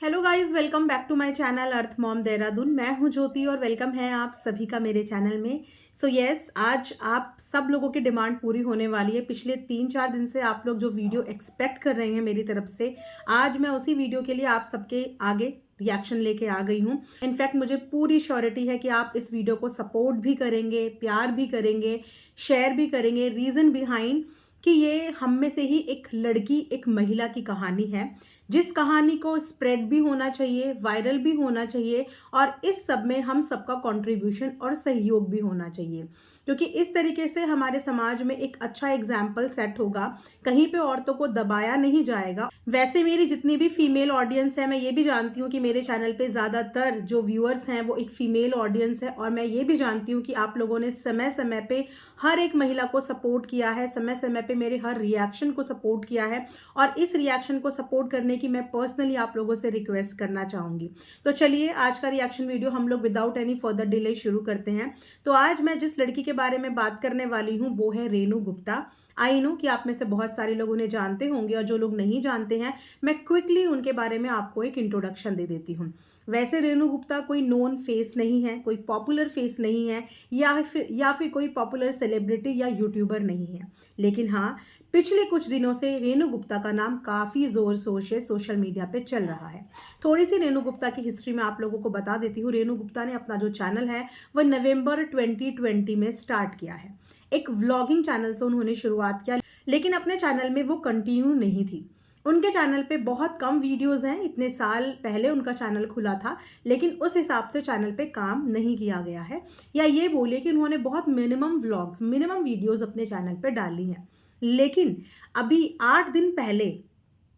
Hello guys, welcome back to my channel earth mom Dehradun. मैं हूं ज्योति और वेलकम है आप सभी का मेरे चैनल में। सो यस, आज आप सब लोगों की डिमांड पूरी होने वाली है। पिछले 3-4 दिन से आप लोग जो वीडियो एक्सपेक्ट कर रहे हैं मेरी तरफ से, आज मैं उसी वीडियो के लिए आप सबके आगे रिएक्शन लेके आ गई हूँ। इनफैक्ट मुझे पूरी श्योरिटी है कि आप इस वीडियो को सपोर्ट भी करेंगे, प्यार भी करेंगे, शेयर भी करेंगे। रीजन बिहाइंड कि ये हम में से ही एक लड़की, एक महिला की कहानी है, जिस कहानी को स्प्रेड भी होना चाहिए, वायरल भी होना चाहिए और इस सब में हम सबका कंट्रीब्यूशन और सहयोग भी होना चाहिए, क्योंकि इस तरीके से हमारे समाज में एक अच्छा एग्जाम्पल सेट होगा। कहीं पे औरतों को दबाया नहीं जाएगा। वैसे मेरी जितनी भी फीमेल ऑडियंस है, मैं ये भी जानती हूँ कि मेरे चैनल पे ज़्यादातर जो व्यूअर्स हैं वो एक फीमेल ऑडियंस है, और मैं ये भी जानती हूँ कि आप लोगों ने समय समय पे हर एक महिला को सपोर्ट किया है, समय समय पे मेरे हर रिएक्शन को सपोर्ट किया है, और इस रिएक्शन को सपोर्ट करने की मैं पर्सनली आप लोगों से रिक्वेस्ट करना चाहूँगी। तो चलिए आज का रिएक्शन वीडियो हम लोग विदाउट एनी फर्दर डिले शुरू करते हैं। तो आज मैं जिस लड़की के बारे में बात करने वाली हूँ वो है रेनू गुप्ता। आई नो कि आप में से बहुत सारे लोग उन्हें जानते होंगे, और जो लोग नहीं जानते हैं मैं क्विकली उनके बारे में आपको एक इंट्रोडक्शन दे देती हूँ। वैसे रेनू गुप्ता कोई नोन फेस नहीं है, कोई पॉपुलर फेस नहीं है, या फिर कोई पॉपुलर सेलिब्रिटी या यूट्यूबर नहीं है, लेकिन हाँ, पिछले कुछ दिनों से रेनू गुप्ता का नाम काफ़ी ज़ोर शोर से सोशल मीडिया पे चल रहा है। थोड़ी सी रेनू गुप्ता की हिस्ट्री में आप लोगों को बता देती हूँ। रेनू गुप्ता ने अपना जो चैनल है वह नवंबर 2020 में स्टार्ट किया है। एक व्लॉगिंग चैनल से उन्होंने शुरुआत किया, लेकिन अपने चैनल में वो कंटिन्यू नहीं थी। उनके चैनल पे बहुत कम वीडियोस हैं। इतने साल पहले उनका चैनल खुला था, लेकिन उस हिसाब से चैनल पे काम नहीं किया गया है, या ये बोले कि उन्होंने बहुत मिनिमम व्लॉग्स, मिनिमम वीडियोस अपने चैनल पे डाली हैं। लेकिन अभी 8 दिन पहले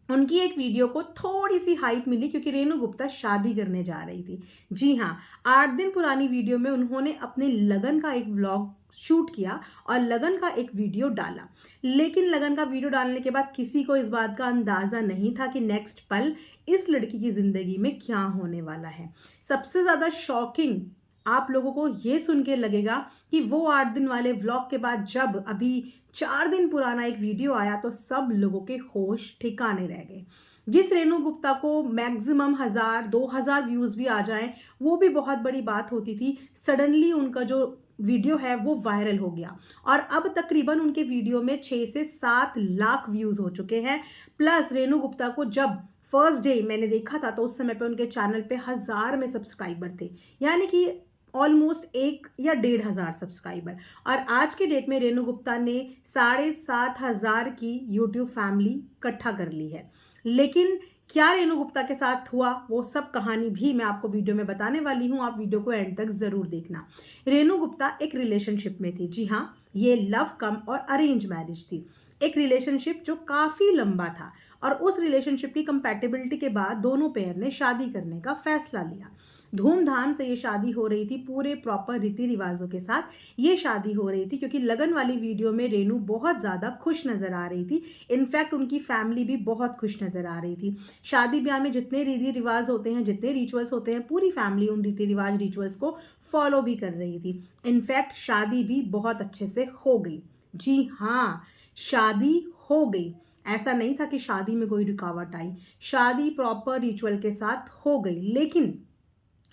उनकी एक वीडियो को थोड़ी सी हाइप मिली, क्योंकि रेनू गुप्ता शादी करने जा रही थी। जी हाँ, 8 दिन पुरानी वीडियो में उन्होंने अपने लगन का एक व्लॉग शूट किया और लगन का एक वीडियो डाला। लेकिन लगन का वीडियो डालने के बाद किसी को इस बात का अंदाजा नहीं था कि नेक्स्ट पल इस लड़की की जिंदगी में क्या होने वाला है। सबसे ज्यादा शॉकिंग आप लोगों को ये सुन के लगेगा कि वो 8 दिन वाले व्लॉग के बाद जब अभी 4 दिन पुराना एक वीडियो आया तो सब लोगों के होश ठिकाने रह गए। जिस रेनू गुप्ता को मैक्सिमम 1000-2000 व्यूज भी आ जाएं वो भी बहुत बड़ी बात होती थी, सडनली उनका जो वीडियो है वो वायरल हो गया, और अब तकरीबन उनके वीडियो में 6 से 7 लाख व्यूज हो चुके हैं। प्लस रेनू गुप्ता को जब फर्स्ट डे मैंने देखा था तो उस समय पे उनके चैनल पे 1000 में सब्सक्राइबर थे, यानी कि ऑलमोस्ट 1 या 1,500 सब्सक्राइबर। और आज के डेट में रेनू गुप्ता ने 7,500 की यूट्यूब फैमिली इकट्ठा कर ली है। लेकिन क्या रेनू गुप्ता के साथ हुआ वो सब कहानी भी मैं आपको वीडियो में बताने वाली हूँ। आप वीडियो को एंड तक जरूर देखना। रेनू गुप्ता एक रिलेशनशिप में थी। जी हाँ, ये लव कम और अरेंज मैरिज थी। एक रिलेशनशिप जो काफी लंबा था, और उस रिलेशनशिप की कंपैटिबिलिटी के बाद दोनों पेयर ने शादी करने का फैसला लिया। धूमधाम से ये शादी हो रही थी, पूरे प्रॉपर रीति रिवाजों के साथ ये शादी हो रही थी, क्योंकि लगन वाली वीडियो में रेनू बहुत ज़्यादा खुश नज़र आ रही थी। इनफैक्ट उनकी फैमिली भी बहुत खुश नज़र आ रही थी। शादी ब्याह में जितने रीति रिवाज होते हैं, जितने रिचुअल्स होते हैं, पूरी फैमिली उन रीति रिवाज रिचुअल्स को फॉलो भी कर रही थी। इनफैक्ट शादी भी बहुत अच्छे से हो गई। जी हाँ, शादी हो गई। ऐसा नहीं था कि शादी में कोई रुकावट आई, शादी प्रॉपर रिचुअल के साथ हो गई।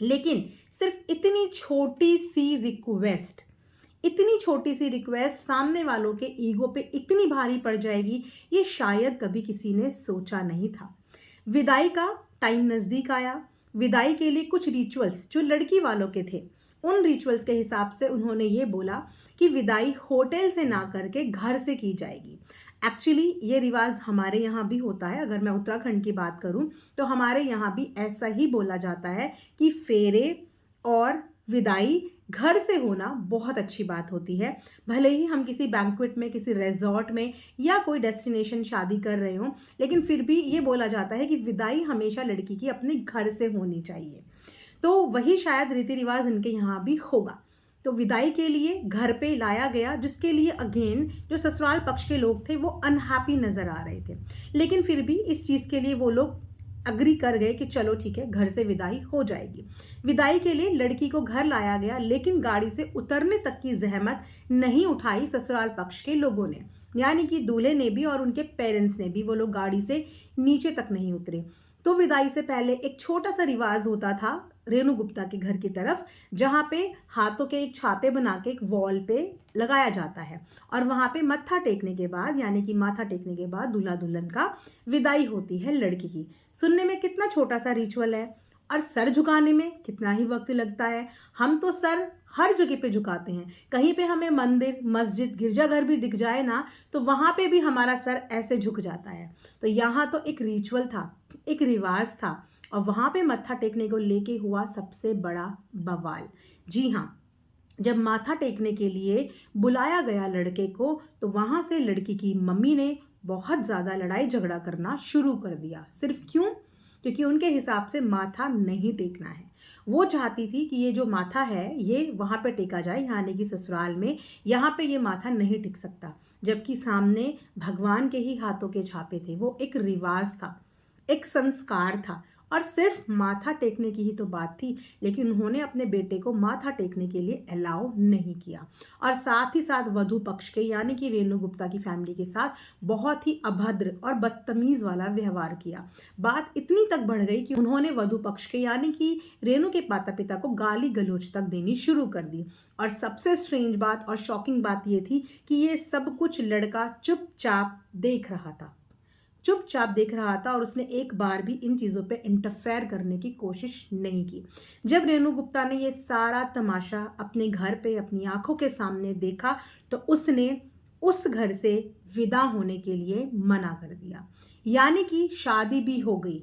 लेकिन सिर्फ इतनी छोटी सी रिक्वेस्ट सामने वालों के ईगो पे इतनी भारी पड़ जाएगी, ये शायद कभी किसी ने सोचा नहीं था। विदाई का टाइम नजदीक आया। विदाई के लिए कुछ रिचुअल्स जो लड़की वालों के थे, उन रिचुअल्स के हिसाब से उन्होंने ये बोला कि विदाई होटल से ना करके घर से की जाएगी। एक्चुअली ये रिवाज हमारे यहाँ भी होता है। अगर मैं उत्तराखंड की बात करूँ तो हमारे यहाँ भी ऐसा ही बोला जाता है कि फेरे और विदाई घर से होना बहुत अच्छी बात होती है। भले ही हम किसी बैंक्वेट में, किसी रिजॉर्ट में या कोई डेस्टिनेशन शादी कर रहे हो, लेकिन फिर भी ये बोला जाता है कि विदाई हमेशा लड़की की अपने घर से होनी चाहिए। तो वही शायद रीति रिवाज इनके यहाँ भी होगा। तो विदाई के लिए घर पे लाया गया, जिसके लिए अगेन जो ससुराल पक्ष के लोग थे वो अनहैप्पी नजर आ रहे थे, लेकिन फिर भी इस चीज के लिए वो लोग अग्री कर गए कि चलो ठीक है, घर से विदाई हो जाएगी। विदाई के लिए लड़की को घर लाया गया, लेकिन गाड़ी से उतरने तक की जहमत नहीं उठाई ससुराल पक्ष के लोगों ने। यानी कि दूल्हे ने भी और उनके पेरेंट्स ने भी, वो लोग गाड़ी से नीचे तक नहीं उतरे। तो विदाई से पहले एक छोटा सा रिवाज होता था रेणु गुप्ता के घर की तरफ, जहाँ पे हाथों के एक छापे बना के एक वॉल पे लगाया जाता है और वहाँ पे मत्था टेकने के बाद, यानी कि माथा टेकने के बाद दूल्हा दुल्हन का विदाई होती है लड़की की। सुनने में कितना छोटा सा रिचुअल है और सर झुकाने में कितना ही वक्त लगता है। हम तो सर हर जगह पे झुकाते हैं, कहीं पे हमें मंदिर, मस्जिद, गिरजाघर भी दिख जाए ना, तो वहाँ पे भी हमारा सर ऐसे झुक जाता है। तो यहाँ तो एक रिचुअल था, एक रिवाज था, और वहाँ पे मत्था टेकने को लेके हुआ सबसे बड़ा बवाल। जी हाँ, जब माथा टेकने के लिए बुलाया गया लड़के को, तो वहाँ से लड़की की मम्मी ने बहुत ज़्यादा लड़ाई झगड़ा करना शुरू कर दिया। सिर्फ क्यों? क्योंकि उनके हिसाब से माथा नहीं टेकना है। वो चाहती थी कि ये जो माथा है ये वहाँ पे टेका जाए, यानी कि ससुराल में। यहाँ पे ये माथा नहीं टिक सकता, जबकि सामने भगवान के ही हाथों के छापे थे। वो एक रिवाज था, एक संस्कार था, और सिर्फ माथा टेकने की ही तो बात थी, लेकिन उन्होंने अपने बेटे को माथा टेकने के लिए अलाउ नहीं किया। और साथ ही साथ वधू पक्ष के, यानी कि रेणु गुप्ता की फैमिली के साथ बहुत ही अभद्र और बदतमीज वाला व्यवहार किया। बात इतनी तक बढ़ गई कि उन्होंने वधू पक्ष के, यानी कि रेणु के माता पिता को गाली गलौज तक देनी शुरू कर दी। और सबसे स्ट्रेंज बात और शॉकिंग बात ये थी कि ये सब कुछ लड़का चुपचाप देख रहा था, चुपचाप देख रहा था, और उसने एक बार भी इन चीज़ों पे इंटरफेयर करने की कोशिश नहीं की। जब रेणु गुप्ता ने ये सारा तमाशा अपने घर पे अपनी आंखों के सामने देखा, तो उसने उस घर से विदा होने के लिए मना कर दिया। यानी कि शादी भी हो गई,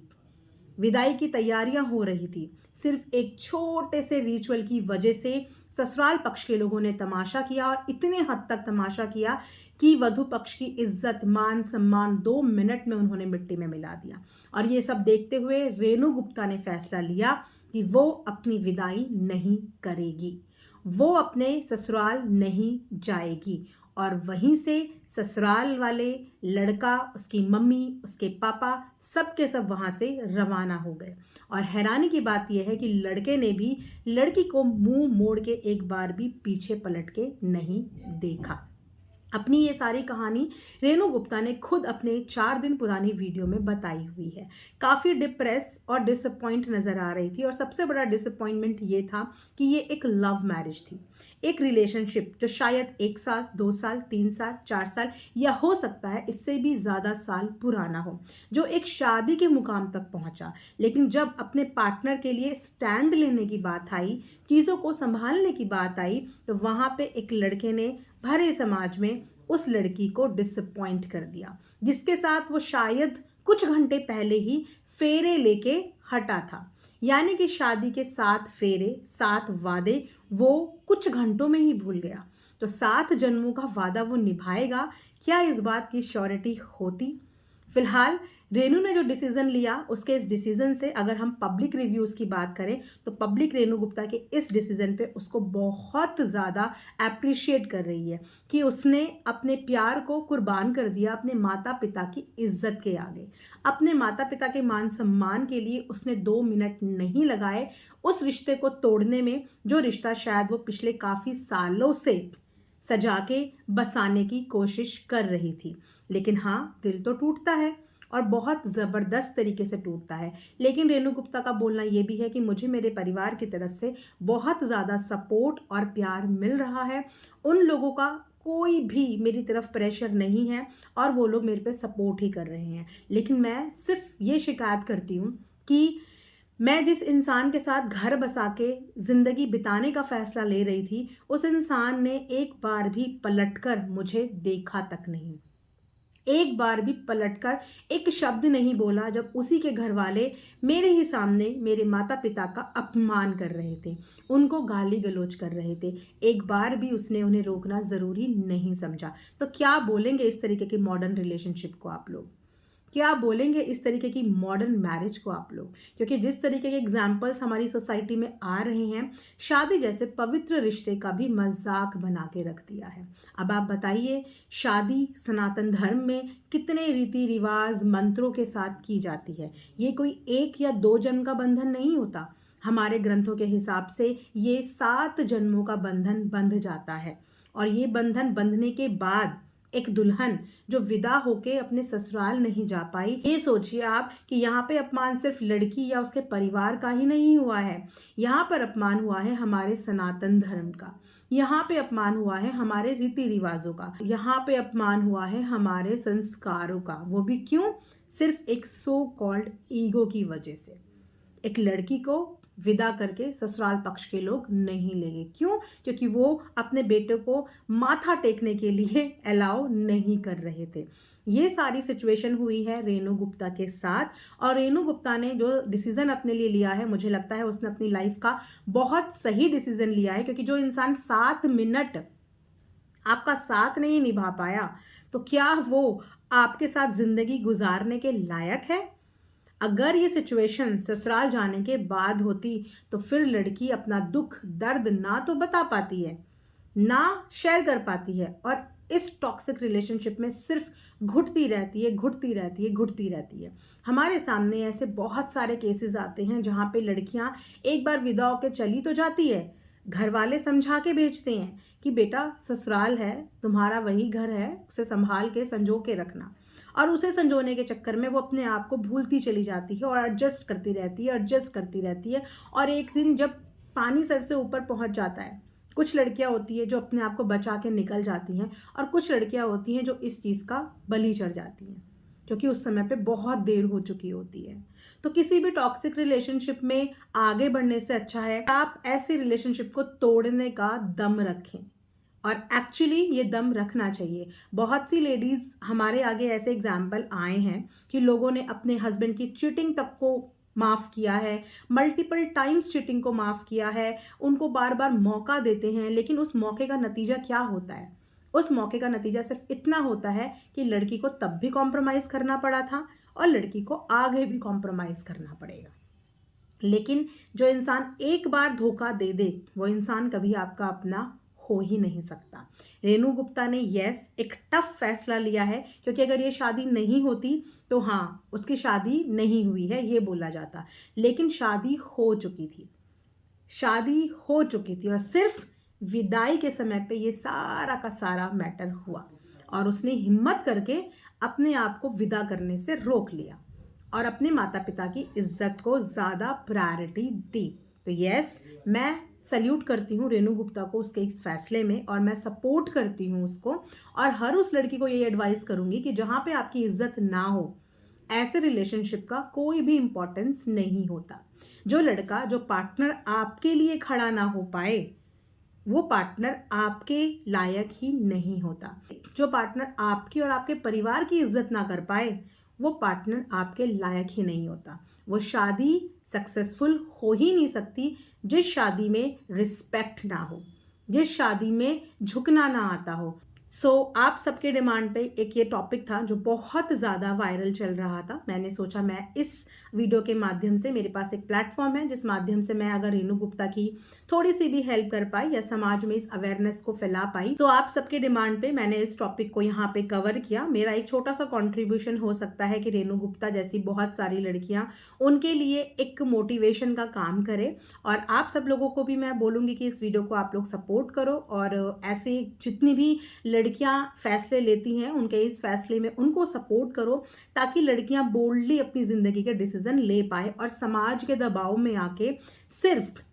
विदाई की तैयारियां हो रही थी, सिर्फ एक छोटे से रिचुअल की वजह से ससुराल पक्ष के लोगों ने तमाशा किया, और इतने हद तक तमाशा किया कि वधू पक्ष की इज्जत, मान सम्मान 2 मिनट में उन्होंने मिट्टी में मिला दिया। और ये सब देखते हुए रेणु गुप्ता ने फैसला लिया कि वो अपनी विदाई नहीं करेगी, वो अपने ससुराल नहीं जाएगी। और वहीं से ससुराल वाले, लड़का, उसकी मम्मी, उसके पापा, सब के सब वहाँ से रवाना हो गए। और हैरानी की बात यह है कि लड़के ने भी लड़की को मुंह मोड़ के एक बार भी पीछे पलट के नहीं देखा। अपनी ये सारी कहानी रेणु गुप्ता ने खुद अपने 4 दिन पुरानी वीडियो में बताई हुई है। काफ़ी डिप्रेस और डिसअपॉइंट नज़र आ रही थी, और सबसे बड़ा डिसअपॉइंटमेंट ये था कि ये एक लव मैरिज थी, एक रिलेशनशिप जो शायद 1 साल, 2 साल, 3 साल, 4 साल, या हो सकता है इससे भी ज़्यादा साल पुराना हो, जो एक शादी के मुकाम तक पहुंचा। लेकिन जब अपने पार्टनर के लिए स्टैंड लेने की बात आई, चीज़ों को संभालने की बात आई, तो वहाँ पे एक लड़के ने भरे समाज में उस लड़की को डिसअपॉइंट कर दिया, जिसके साथ वो शायद कुछ घंटे पहले ही फेरे लेके हटा था। यानी कि शादी के 7 फेरे, 7 वादे वो कुछ घंटों में ही भूल गया। तो 7 जन्मों का वादा वो निभाएगा, क्या इस बात की श्योरिटी होती? फिलहाल रेनू ने जो डिसीजन लिया, उसके इस डिसीजन से अगर हम पब्लिक रिव्यूज़ की बात करें, तो पब्लिक रेनू गुप्ता के इस डिसीजन पे उसको बहुत ज़्यादा अप्रिशिएट कर रही है कि उसने अपने प्यार को कुर्बान कर दिया अपने माता पिता की इज्जत के आगे। अपने माता पिता के मान सम्मान के लिए उसने 2 मिनट नहीं लगाए उस रिश्ते को तोड़ने में, जो रिश्ता शायद वो पिछले काफ़ी सालों से सजा के बसाने की कोशिश कर रही थी। लेकिन हाँ, दिल तो टूटता है, और बहुत ज़बरदस्त तरीके से टूटता है। लेकिन रेनू गुप्ता का बोलना ये भी है कि मुझे मेरे परिवार की तरफ से बहुत ज़्यादा सपोर्ट और प्यार मिल रहा है। उन लोगों का कोई भी मेरी तरफ प्रेशर नहीं है, और वो लोग मेरे पे सपोर्ट ही कर रहे हैं। लेकिन मैं सिर्फ ये शिकायत करती हूँ कि मैं जिस इंसान के साथ घर बसा के ज़िंदगी बिताने का फ़ैसला ले रही थी, उस इंसान ने एक बार भी पलटकर मुझे देखा तक नहीं, एक बार भी पलटकर एक शब्द नहीं बोला, जब उसी के घर वाले मेरे ही सामने मेरे माता पिता का अपमान कर रहे थे, उनको गाली गलौज कर रहे थे। एक बार भी उसने उन्हें रोकना ज़रूरी नहीं समझा। तो क्या बोलेंगे इस तरीके के मॉडर्न रिलेशनशिप को आप लोग? क्या बोलेंगे इस तरीके की मॉडर्न मैरिज को आप लोग? क्योंकि जिस तरीके के एग्जाम्पल्स हमारी सोसाइटी में आ रहे हैं, शादी जैसे पवित्र रिश्ते का भी मजाक बना के रख दिया है। अब आप बताइए, शादी सनातन धर्म में कितने रीति रिवाज मंत्रों के साथ की जाती है। ये कोई 1 या 2 जन्म का बंधन नहीं होता। हमारे ग्रंथों के हिसाब से ये 7 जन्मों का बंधन बंध जाता है, और ये बंधन बंधने के बाद एक दुल्हन जो विदा होके अपने ससुराल नहीं जा पाई, ये सोचिए आप कि यहाँ पे अपमान सिर्फ लड़की या उसके परिवार का ही नहीं हुआ है, यहाँ पर अपमान हुआ है हमारे सनातन धर्म का, यहाँ पे अपमान हुआ है हमारे रीति रिवाजों का, यहाँ पे अपमान हुआ है हमारे संस्कारों का। वो भी क्यों? सिर्फ एक सो कॉल्ड ईगो की वजह से। एक लड़की को विदा करके ससुराल पक्ष के लोग नहीं लेंगे। क्यों? क्योंकि वो अपने बेटे को माथा टेकने के लिए अलाउ नहीं कर रहे थे। ये सारी सिचुएशन हुई है रेनू गुप्ता के साथ, और रेनू गुप्ता ने जो डिसीजन अपने लिए लिया है, मुझे लगता है उसने अपनी लाइफ का बहुत सही डिसीजन लिया है। क्योंकि जो इंसान 7 मिनट आपका साथ नहीं निभा पाया, तो क्या वो आपके साथ जिंदगी गुजारने के लायक है? अगर ये सिचुएशन ससुराल जाने के बाद होती तो फिर लड़की अपना दुख दर्द ना तो बता पाती है, ना शेयर कर पाती है, और इस टॉक्सिक रिलेशनशिप में सिर्फ घुटती रहती है, घुटती रहती है, घुटती रहती है। हमारे सामने ऐसे बहुत सारे केसेस आते हैं जहाँ पे लड़कियाँ एक बार विदा होकर चली तो जाती है, घर वाले समझा के भेजते हैं कि बेटा ससुराल है, तुम्हारा वही घर है, उसे संभाल के संजो के रखना, और उसे संजोने के चक्कर में वो अपने आप को भूलती चली जाती है और एडजस्ट करती रहती है, एडजस्ट करती रहती है। और एक दिन जब पानी सर से ऊपर पहुंच जाता है, कुछ लड़कियां होती है जो अपने आप को बचा के निकल जाती हैं, और कुछ लड़कियां होती हैं जो इस चीज़ का बलि चढ़ जाती हैं, क्योंकि उस समय पे बहुत देर हो चुकी होती है। तो किसी भी टॉक्सिक रिलेशनशिप में आगे बढ़ने से अच्छा है आप ऐसे रिलेशनशिप को तोड़ने का दम रखें, और एक्चुअली ये दम रखना चाहिए। बहुत सी लेडीज़ हमारे आगे ऐसे एग्जाम्पल आए हैं कि लोगों ने अपने हस्बैंड की चीटिंग तक को माफ़ किया है, मल्टीपल टाइम्स चीटिंग को माफ़ किया है, उनको बार बार मौका देते हैं, लेकिन उस मौके का नतीजा क्या होता है? उस मौके का नतीजा सिर्फ इतना होता है कि लड़की को तब भी कॉम्प्रोमाइज़ करना पड़ा था और लड़की को आगे भी कॉम्प्रोमाइज़ करना पड़ेगा। लेकिन जो इंसान एक बार धोखा दे दे, वो इंसान कभी आपका अपना हो ही नहीं सकता। रेनू गुप्ता ने एक टफ फैसला लिया है, क्योंकि अगर ये शादी नहीं होती तो हाँ, उसकी शादी नहीं हुई है ये बोला जाता, लेकिन शादी हो चुकी थी, शादी हो चुकी थी, और सिर्फ विदाई के समय पे ये सारा का सारा मैटर हुआ, और उसने हिम्मत करके अपने आप को विदा करने से रोक लिया और अपने माता पिता की इज्जत को ज़्यादा प्रायोरिटी दी। तो मैं सल्यूट करती हूँ रेनू गुप्ता को उसके इस फैसले में, और मैं सपोर्ट करती हूँ उसको, और हर उस लड़की को ये एडवाइस करूँगी कि जहाँ पे आपकी इज्जत ना हो, ऐसे रिलेशनशिप का कोई भी इम्पोर्टेंस नहीं होता। जो लड़का, जो पार्टनर आपके लिए खड़ा ना हो पाए, वो पार्टनर आपके लायक ही नहीं होता। जो पार्टनर आपकी और आपके परिवार की इज्जत ना कर पाए, वो पार्टनर आपके लायक ही नहीं होता। वो शादी सक्सेसफुल हो ही नहीं सकती जिस शादी में रिस्पेक्ट ना हो, जिस शादी में झुकना ना आता हो। आप सबके डिमांड पे एक ये टॉपिक था जो बहुत ज़्यादा वायरल चल रहा था। मैंने सोचा मैं इस वीडियो के माध्यम से, मेरे पास एक प्लेटफॉर्म है जिस माध्यम से मैं अगर रेनू गुप्ता की थोड़ी सी भी हेल्प कर पाई या समाज में इस अवेयरनेस को फैला पाई, तो आप सबके डिमांड पे मैंने इस टॉपिक को यहाँ पे कवर किया। मेरा एक छोटा सा कॉन्ट्रीब्यूशन हो सकता है कि रेनू गुप्ता जैसी बहुत सारी लड़कियाँ, उनके लिए एक मोटिवेशन का काम करे। और आप सब लोगों को भी मैं बोलूँगी कि इस वीडियो को आप लोग सपोर्ट करो, और ऐसे जितनी भी लड़कियां फैसले लेती हैं उनके इस फैसले में उनको सपोर्ट करो, ताकि लड़कियां बोल्डली अपनी ज़िंदगी के डिसीजन ले पाए, और समाज के दबाव में आके सिर्फ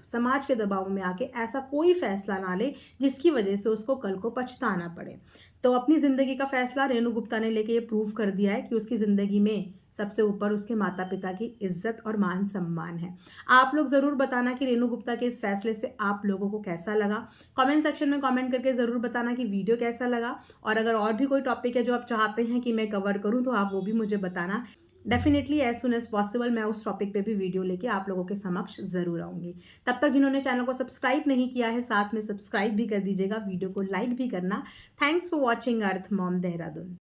समाज के दबाव में आके ऐसा कोई फैसला ना ले जिसकी वजह से उसको कल को पछताना पड़े। तो अपनी ज़िंदगी का फैसला रेनू गुप्ता ने लेके ये प्रूव कर दिया है कि उसकी ज़िंदगी में सबसे ऊपर उसके माता पिता की इज्जत और मान सम्मान है। आप लोग ज़रूर बताना कि रेनू गुप्ता के इस फैसले से आप लोगों को कैसा लगा। कमेंट सेक्शन में कमेंट करके ज़रूर बताना कि वीडियो कैसा लगा, और अगर और भी कोई टॉपिक है जो आप चाहते हैं कि मैं कवर करूँ तो आप वो भी मुझे बताना। Definitely as soon as possible मैं उस टॉपिक पे भी वीडियो लेके आप लोगों के समक्ष ज़रूर आऊँगी। तब तक जिन्होंने चैनल को सब्सक्राइब नहीं किया है, साथ में सब्सक्राइब भी कर दीजिएगा, वीडियो को लाइक भी करना। Thanks for watching earth mom Dehradun.